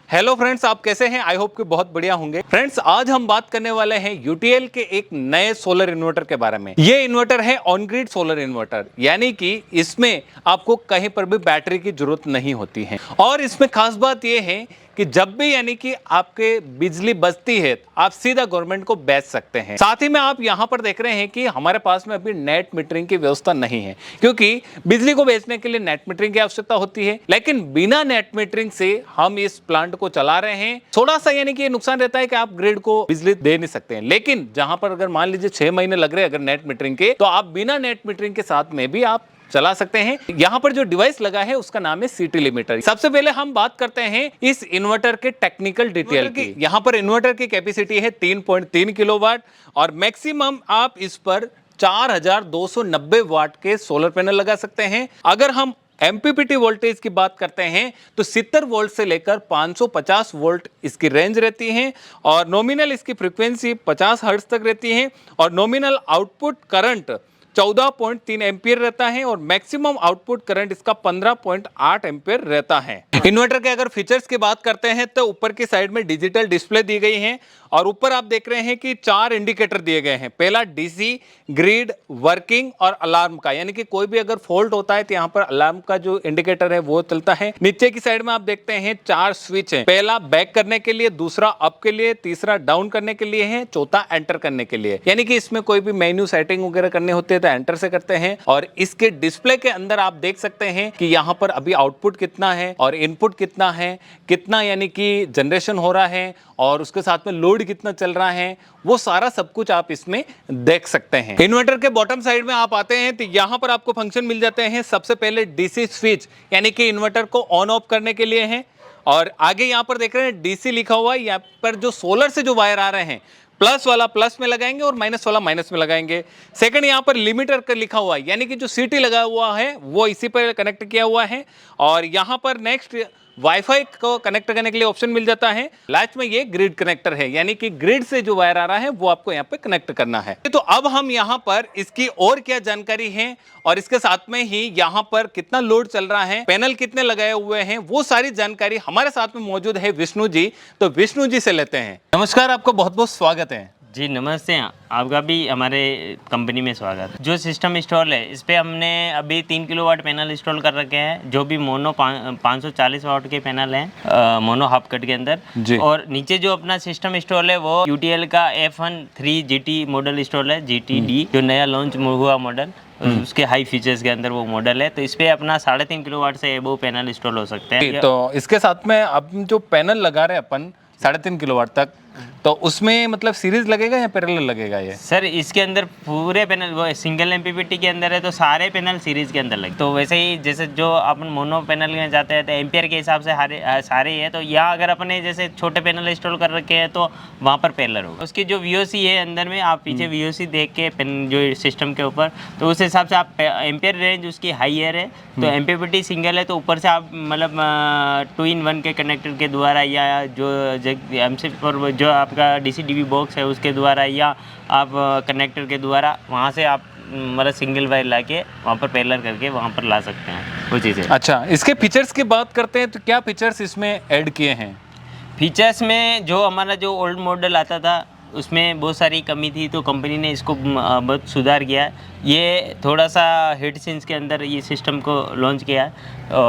Hello friends, आप कैसे हैं? आई होप कि बहुत बढ़िया होंगे। फ्रेंड्स, आज हम बात करने वाले हैं यूटीएल के एक नए सोलर इन्वर्टर के बारे में। ये इन्वर्टर है ऑन ग्रिड सोलर इन्वर्टर, यानी कि इसमें आपको कहीं पर भी बैटरी की जरूरत नहीं होती है। और इसमें खास बात ये है कि जब भी यानी कि आपके बिजली बचती है आप सीधा गवर्नमेंट को बेच सकते हैं। साथ ही में आप यहाँ पर देख रहे हैं कि हमारे पास में अभी नेट मीटरिंग की व्यवस्था नहीं है, क्योंकि बिजली को बेचने के लिए नेट मीटरिंग की आवश्यकता होती है। लेकिन बिना नेट मीटरिंग से हम इस प्लांट को चला रहे हैं। थोड़ा सा यानी कि ये नुकसान रहता है कि आप ग्रिड को बिजली दे नहीं सकते हैं, लेकिन जहां पर अगर मान लीजिए 6 महीने लग रहे हैं अगर नेट मीटरिंग के, तो आप बिना नेट मीटरिंग के साथ में भी आप चला सकते हैं। यहाँ पर जो डिवाइस लगा है उसका नाम है सिटी लिमिटर। सबसे पहले हम बात करते हैं इस इन्वर्टर के टेक्निकल डिटेल की। यहाँ पर इन्वर्टर की कैपेसिटी है 3.3 किलोवाट और मैक्सिमम आप इस पर 4290 वाट के सोलर पैनल लगा सकते हैं। अगर हम एमपीपीटी वोल्टेज की बात करते हैं तो 70 वोल्ट से लेकर 550 वोल्ट इसकी रेंज रहती है और नॉमिनल इसकी फ्रीक्वेंसी 50 हर्ट्ज तक रहती है और नॉमिनल आउटपुट करंट 14.3 एम्पियर रहता है और मैक्सिमम आउटपुट करंट इसका 15.8 एम्पियर रहता है। इन्वर्टर के अगर फीचर्स की बात करते हैं तो ऊपर की साइड में डिजिटल डिस्प्ले दी गई है और ऊपर आप देख रहे हैं कि 4 इंडिकेटर दिए गए हैं। पहला डीसी, ग्रिड, वर्किंग और अलार्म का, यानी कि कोई भी अगर फॉल्ट होता है तो यहाँ पर अलार्म का जो इंडिकेटर है वो चलता है। नीचे की साइड में आप देखते हैं 4 स्विच हैं। पहला बैक करने के लिए, दूसरा अप के लिए, तीसरा डाउन करने के लिए है, चौथा एंटर करने के लिए। यानी कि इसमें कोई भी मेन्यू सेटिंग वगैरह करने होते हैं तो एंटर से करते हैं। और इसके डिस्प्ले के अंदर आप देख सकते हैं कि यहाँ पर अभी आउटपुट कितना है और इनपुट कितना है, कितना यानी कि जनरेशन हो रहा है और उसके साथ में लोड कितना चल रहा है, वो सारा सब कुछ आप इसमें देख सकते हैं। इन्वर्टर के बॉटम साइड में आप आते हैं तो यहाँ पर आपको फंक्शन मिल जाते हैं। सबसे पहले डीसी स्विच, यानी कि इन्वर्टर को ऑन ऑफ करने के लिए है और आगे यहाँ पर देख रहे हैं डीसी लिखा हुआ है। यहाँ पर जो सोलर से जो वायर आ रहे हैं, प्लस वाला प्लस में लगाएंगे और माइनस वाला माइनस में लगाएंगे। सेकंड, यहाँ पर लिमिटर का लिखा हुआ है, यानी कि जो सीटी लगा हुआ है वो इसी पर कनेक्ट किया हुआ है। और यहाँ पर नेक्स्ट वाईफाई को कनेक्ट करने के लिए ऑप्शन मिल जाता है। लास्ट में ये ग्रिड कनेक्टर है, यानी कि ग्रिड से जो वायर आ रहा है वो आपको यहाँ पे कनेक्ट करना है। तो अब हम यहाँ पर इसकी और क्या जानकारी है और इसके साथ में ही यहाँ पर कितना लोड चल रहा है, पैनल कितने लगाए हुए हैं, वो सारी जानकारी हमारे साथ में मौजूद है विष्णु जी। तो विष्णु जी से लेते हैं। नमस्कार, आपको बहुत बहुत स्वागत है। जी नमस्ते, आपका भी हमारे कंपनी में स्वागत है। जो सिस्टम इंस्टॉल है इस पे हमने अभी 3 किलोवाट पैनल इंस्टॉल कर रखे हैं, जो भी मोनो 540 वाट के पैनल हैं, मोनो हाफ कट के अंदर। और नीचे जो अपना सिस्टम इंस्टॉल है वो यूटीएल का F13 GT मॉडल इंस्टॉल है, GTD जो नया लॉन्च हुआ मॉडल, उसके हाई फीचर्स के अंदर वो मॉडल है। तो इस पे अपना 3.5 किलोवाट से एबो पैनल इंस्टॉल हो सकते हैं। तो इसके साथ में अब जो पैनल लगा रहे हैं अपन 3.5 किलोवाट तक, तो उसमें मतलब सीरीज लगेगा या पैरेलल लगेगा ये? सर इसके अंदर पूरे पैनल वो सिंगल एमपीपीटी के अंदर है तो सारे पैनल सीरीज के अंदर लगे। तो वैसे ही जैसे जो अपन मोनो पैनल में जाते हैं तो एम्पियर के हिसाब से सारे ही है। तो यहाँ अगर अपने जैसे छोटे पैनल इंस्टॉल कर रखे हैं तो वहाँ पर पैरेलल होगा। उसकी जो वीओसी है अंदर में, आप पीछे वीओसी देख के जो सिस्टम के ऊपर, तो उस हिसाब से आप एम्पियर रेंज उसकी हाईयर है। तो एमपीपीटी सिंगल है तो ऊपर से आप मतलब 2-in-1 के कनेक्टर के द्वारा या जो एमसी पर जो आपका डीसी-डीवी बॉक्स है उसके द्वारा या आप कनेक्टर के द्वारा वहाँ से आप मतलब सिंगल वायर ला के वहाँ पर पैरेलल करके वहाँ पर ला सकते हैं वो चीज़ें। अच्छा, इसके फीचर्स की बात करते हैं तो क्या फीचर्स इसमें ऐड किए हैं? फीचर्स में जो हमारा जो ओल्ड मॉडल आता था उसमें बहुत सारी कमी थी, तो कंपनी ने इसको बहुत सुधार किया है। ये थोड़ा सा हीट सिंस के अंदर ये सिस्टम को लॉन्च किया है।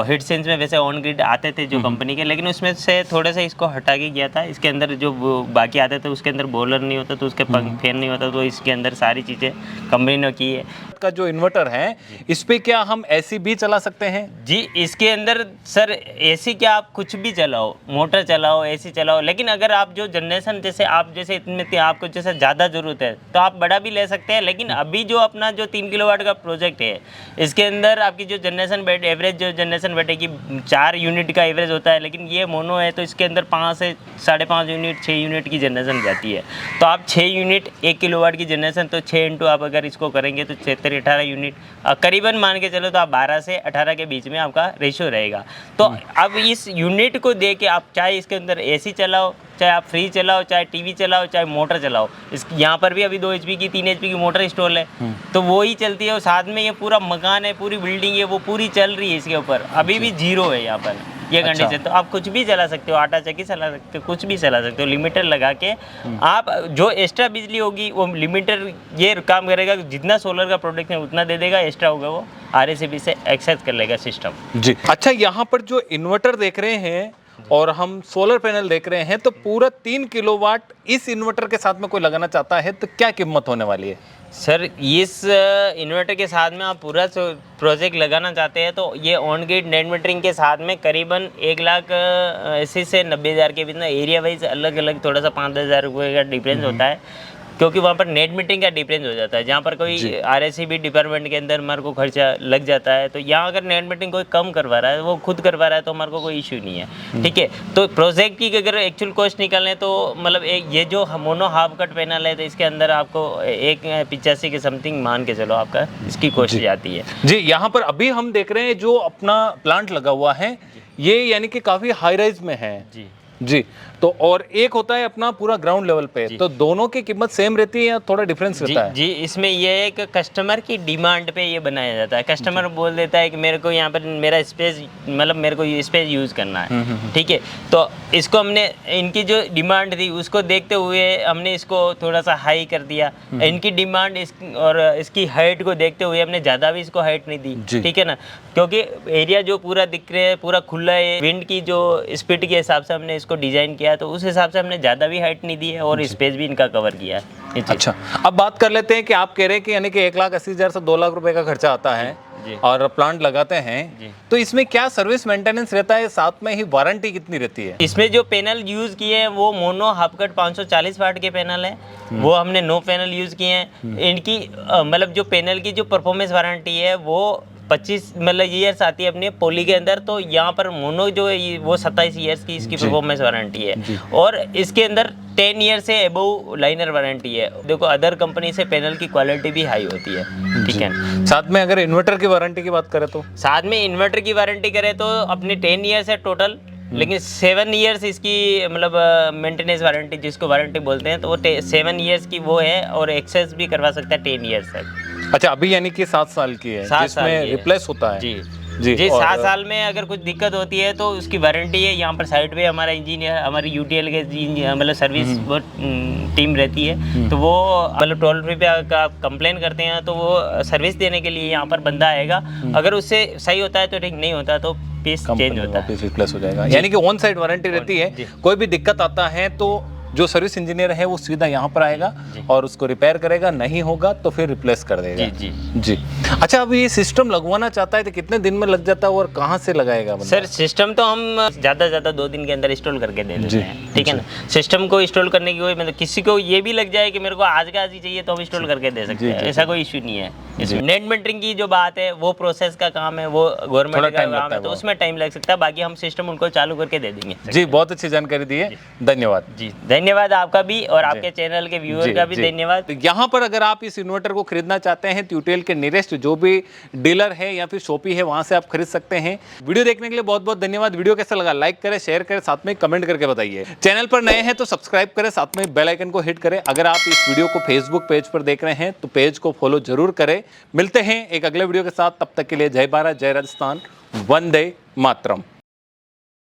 हीट सिंस में वैसे ऑन ग्रिड आते थे जो कंपनी के, लेकिन उसमें से थोड़ा सा इसको हटा के किया था। इसके अंदर जो बाकी आते थे उसके अंदर बॉयलर नहीं होता, तो उसके फैन नहीं होता, तो इसके अंदर सारी चीज़ें कंपनी ने की है। का जो इन्वर्टर है इस पे क्या हम एसी भी चला सकते हैं? जी इसके अंदर सर एसी क्या, आप कुछ भी चलाओ, मोटर चलाओ, एसी चलाओ, लेकिन अगर आप जो जनरेशन जैसे आप जैसे इतने आपको जैसे ज़्यादा ज़रूरत है तो आप बड़ा भी ले सकते हैं। लेकिन अभी जो अपना जो 3 किलोवाट का प्रोजेक्ट है इसके अंदर आपकी जो जनरेशन एवरेज जो जनरेशन बैठेगी 4 यूनिट का एवरेज होता है, लेकिन ये मोनो है तो इसके अंदर 5 से 5.5 यूनिट 6 यूनिट की जनरेशन जाती है। तो आप 6 यूनिट 1 किलोवाट की जनरेशन, तो 6 इंटू आप अगर इसको करेंगे तो 18 यूनिट करीबन मान के चलो, तो आप 12 से 18 के बीच में आपका रेशियो रहेगा। तो अब इस यूनिट को दे के आप चाहे इसके अंदर एसी चलाओ, चाहे आप फ्रिज चलाओ, चाहे टीवी चलाओ, चाहे मोटर चलाओ, इस यहाँ पर भी अभी 2 HP की 3 HP की मोटर इंस्टॉल है तो वो ही चलती है। और साथ में ये पूरा मकान है, पूरी बिल्डिंग है, वो पूरी चल रही है इसके ऊपर, अभी भी जीरो है यहाँ पर। ये अच्छा। कंडीशन। तो आप कुछ भी चला सकते हो, आटा चक्की चला सकते हो, कुछ भी चला सकते हो, लिमिटर लगा के आप जो एक्स्ट्रा बिजली होगी वो लिमिटर ये काम करेगा, जितना सोलर का प्रोडक्ट है उतना दे देगा, एक्स्ट्रा होगा वो RACB से एक्सेस कर लेगा सिस्टम। जी। अच्छा, यहाँ पर जो इन्वर्टर देख रहे हैं और हम सोलर पैनल देख रहे हैं, तो पूरा 3 किलोवाट इस इन्वर्टर के साथ में कोई लगाना चाहता है तो क्या कीमत होने वाली है? सर इस इन्वर्टर के साथ में आप पूरा प्रोजेक्ट लगाना चाहते हैं तो ये ऑन ग्रिड नेट मीटरिंग के साथ में करीबन 1,80,000 से 90,000 के बीच में, एरिया वाइज अलग अलग थोड़ा सा 5,000 रुपये का डिफरेंस होता है, क्योंकि वहाँ पर नेट मीटरिंग का डिफरेंस हो जाता है। जहाँ पर कोई RACB डिपार्टमेंट के अंदर हमारे को खर्चा लग जाता है, तो यहाँ अगर नेट मीटरिंग कोई कम करवा रहा है, वो खुद करवा रहा है, तो हमारे को कोई इश्यू नहीं है, ठीक है। तो प्रोजेक्ट की अगर एक्चुअल कॉस्ट निकालें तो मतलब एक ये जो मोनो हाफ कट पैनल है, तो इसके अंदर आपको 1,85 के समथिंग मान के चलो आपका इसकी कॉस्ट जाती है। जी, यहाँ पर अभी हम देख रहे हैं जो अपना प्लांट लगा हुआ है, ये यानी कि काफी हाई राइज में है। जी जी। तो और एक होता है अपना पूरा ग्राउंड लेवल पे, तो दोनों की कीमत सेम रहती है या थोड़ा डिफरेंस रहता है? जी, इसमें ये एक कस्टमर की डिमांड पे ये बनाया जाता है। कस्टमर बोल देता है कि मेरे को यहाँ पर मेरा स्पेस, मतलब मेरे को ये स्पेस यूज़ करना है, ठीक है। तो इसको हमने इनकी जो डिमांड थी उसको देखते हुए हमने इसको थोड़ा सा हाई कर दिया। इनकी डिमांड और इसकी हाइट को देखते हुए हमने ज़्यादा भी इसको हाइट नहीं दी, ठीक है ना, क्योंकि एरिया जो पूरा दिख रहा है पूरा खुला है, विंड की जो स्पीड के हिसाब से हमने इसको डिज़ाइन किया, तो उस हिसाब से हमने ज़्यादा भी हाइट नहीं दी है और स्पेस भी इनका कवर किया है। अच्छा, अब बात कर लेते हैं कि आप कह रहे हैं कि यानी कि 1,80,000 से 2 लाख रुपए का खर्चा आता है और प्लांट लगाते हैं, तो इसमें क्या सर्विस मेंटेनेंस रहता है, साथ में ही वारंटी कितनी रहती है? इसमें जो पैनल यूज़ किए हैं वो मोनो हाफ कट 540 वाट के पैनल है, वो हमने नो पैनल यूज़ किए हैं। इनकी मतलब जो पैनल की जो परफॉर्मेंस वारंटी है वो 25 मतलब ईयर्स आती है अपने पोली के अंदर, तो यहाँ पर मोनो जो है वो 27 ईयर्स की इसकी परफॉर्मेंस वारंटी है, और इसके अंदर 10 ईयर से अबव लाइनर वारंटी है। देखो अदर कंपनी से पैनल की क्वालिटी भी हाई होती है, ठीक है। साथ में अगर इन्वर्टर की वारंटी की बात करें तो? साथ में इन्वर्टर की वारंटी करें तो अपने 10 ईयर्स है टोटल, लेकिन 7 ईयर्स इसकी मतलब मेंटेनेंस वारंटी जिसको वारंटी बोलते हैं, तो वो 7 ईयर्स की वो है, और एक्सेस भी करवा सकता है 10 ईयर्स तक। अच्छा, अभी यानी कि 7 साल की है, 7 साल जिसमें की है। रिप्लेस होता है। जी जी, जी, और 7 साल में अगर कुछ दिक्कत होती है तो उसकी वारंटी है। यहाँ पर साइड पे हमारा इंजीनियर, हमारी UTL के मतलब सर्विस वो टीम रहती है, तो वो मतलब टोल फ्री पे अगर आप कंप्लेन करते हैं तो वो सर्विस देने के लिए यहाँ पर बंदा आएगा। अगर उससे सही होता है तो ठीक, नहीं होता तो पीस चेंज होता है, रिप्लेस हो जाएगा। यानी कि ऑन साइड वारंटी रहती है, कोई भी दिक्कत आता है तो जो सर्विस इंजीनियर है वो सीधा यहाँ पर आएगा और उसको रिपेयर करेगा, नहीं होगा तो फिर रिप्लेस कर देगा। जी जी। अच्छा, अब ये सिस्टम लगवाना चाहता है तो कितने दिन में लग जाता है और कहाँ से लगाएगा बंदा? सर सिस्टम तो हम ज़्यादा से ज़्यादा 2 दिन के अंदर इंस्टॉल करके दे देते हैं, ठीक है ना। सिस्टम को इंस्टॉल करने की कोई मतलब किसी को ये भी लग जाए कि मेरे को आज का आज ही चाहिए तो हम इंस्टॉल करके दे सकते हैं, ऐसा कोई इशू नहीं है। इसमें नेट मीटरिंग की जो बात है वो प्रोसेस का काम है, वो गवर्नमेंट का काम है, तो उसमें टाइम लग सकता है। बाकी हम सिस्टम उनको चालू करके दे देंगे। जी, बहुत अच्छी जानकारी दी है, धन्यवाद। जी धन्यवाद आपका भी, और आपके चैनल के व्यूअर का भी धन्यवाद। तो यहाँ पर अगर आप इस इन्वर्टर को खरीदना चाहते हैं तो UTL के नियरेस्ट जो भी डीलर है या फिर शॉपी है वहां से आप खरीद सकते हैं। वीडियो देखने के लिए बहुत बहुत धन्यवाद। वीडियो कैसा लगा लाइक करें, शेयर करें, साथ में कमेंट करके बताइए। चैनल पर नए हैं तो सब्सक्राइब करें, साथ में बेल आइकन को हिट करें। अगर आप इस वीडियो को फेसबुक पेज पर देख रहे हैं तो पेज को फॉलो जरूर करें। मिलते हैं एक अगले वीडियो के साथ, तब तक के लिए जय भारत, जय राजस्थान, वंदे मातरम।